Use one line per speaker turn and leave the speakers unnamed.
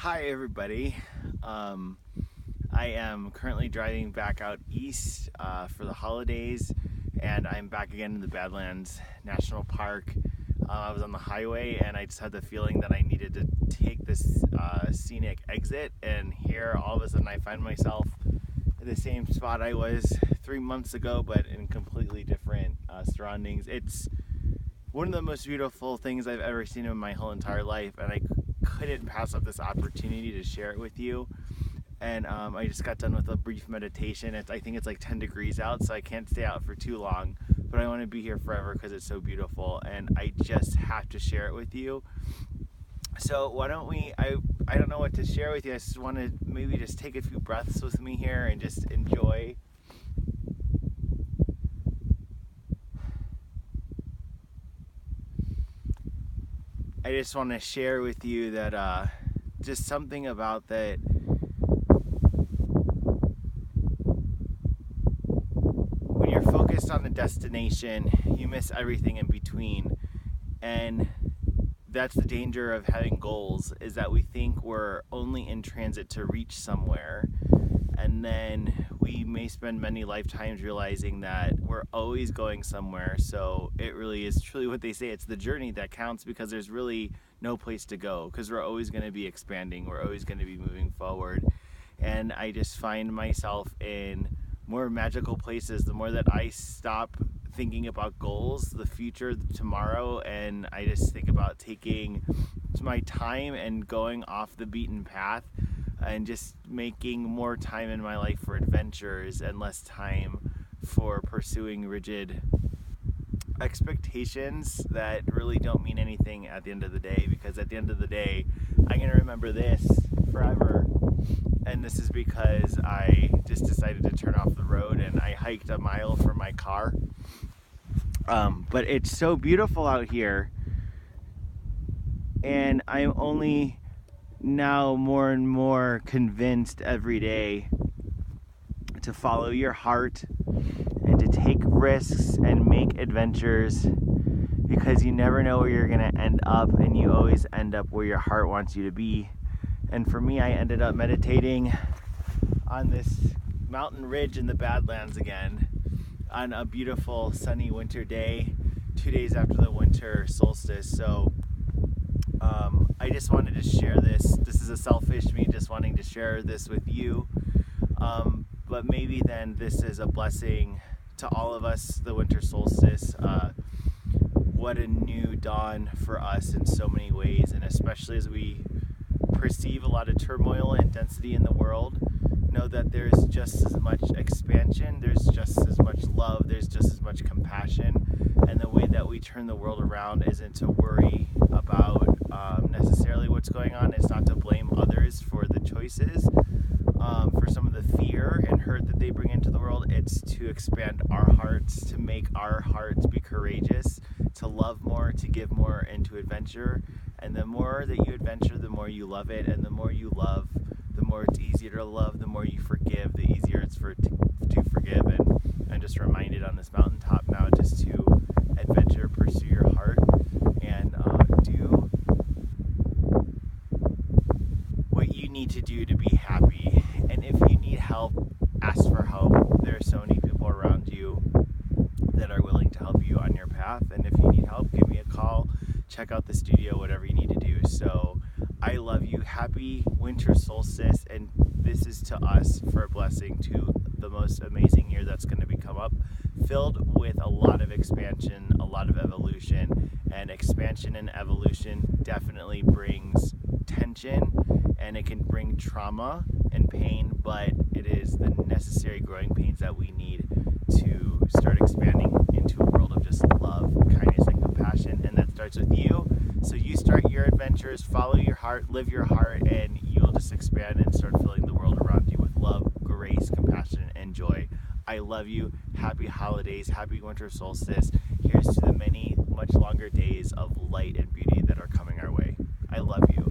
Hi everybody. I am currently driving back out east for the holidays, and I'm back again in the Badlands National Park. I was on the highway and I just had the feeling that I needed to take this scenic exit, and here all of a sudden I find myself at the same spot I was 3 months ago, but in completely different surroundings. It's one of the most beautiful things I've ever seen in my whole entire life, and I couldn't pass up this opportunity to share it with you. And I just got done with a brief meditation. I think it's like 10 degrees out, so I can't stay out for too long, but I want to be here forever because it's so beautiful, and I just have to share it with you. So why don't we, I don't know what to share with you. I just want to maybe just take a few breaths with me here and just enjoy. I just want to share with you that just something about that when you're focused on the destination, you miss everything in between. And that's the danger of having goals, is that we think we're only in transit to reach somewhere, and then we may spend many lifetimes realizing that we're always going somewhere. So it really is truly what they say, it's the journey that counts, because there's really no place to go, because we're always going to be expanding, we're always going to be moving forward. And I just find myself in more magical places the more that I stop thinking about goals, the future, tomorrow, and I just think about taking my time and going off the beaten path and just making more time in my life for adventures and less time for pursuing rigid expectations that really don't mean anything at the end of the day. Because at the end of the day, I'm going to remember this forever, and this is because I just decided to turn off the road and I hiked a mile from my car. But it's so beautiful out here, and I'm only now more and more convinced every day to follow your heart and to take risks and make adventures, because you never know where you're going to end up, and you always end up where your heart wants you to be. And for me, I ended up meditating on this mountain ridge in the Badlands again on a beautiful sunny winter day, 2 days after the winter solstice. So I just wanted to share this. This is a selfish me just wanting to share this with you. But maybe then this is a blessing to all of us, the winter solstice. What a new dawn for us in so many ways, and especially as we perceive a lot of turmoil and density in the world, know that there's just as much expansion, there's just as much love, there's just as much compassion, and the way that we turn the world around isn't to worry about necessarily what's going on. It's not to blame others for the choices, for some of the fear and hurt that they bring into the world. It's to expand our hearts, to make our hearts be courageous, to love more, to give more, and to adventure. And the more that you adventure, the more you love it, and the more you love, the more it's easier to love. The more you forgive, the easier it's to forgive. And I'm just reminded on this mountaintop now just to adventure, pursue your heart, and do what you need to do to be happy. And if you need help, ask for help. There are so many people around you that are willing to help you on your path. And if you need help, give me a call, check out the studio, whatever you need to do. So I love you. Happy winter solstice, and this is to us for a blessing to the most amazing year that's going to come up, filled with a lot of expansion, a lot of evolution. And expansion and evolution definitely brings tension, and it can bring trauma and pain, but it is the necessary growing pains that we need to start expanding into a world of just love, kindness, and compassion. And that starts with you. So you start your adventures, follow your heart, live your heart, and you'll just expand and start filling the world around you with love, grace, compassion, and joy. I love you. Happy holidays. Happy winter solstice. Here's to the many, much longer days of light and beauty that are coming our way. I love you.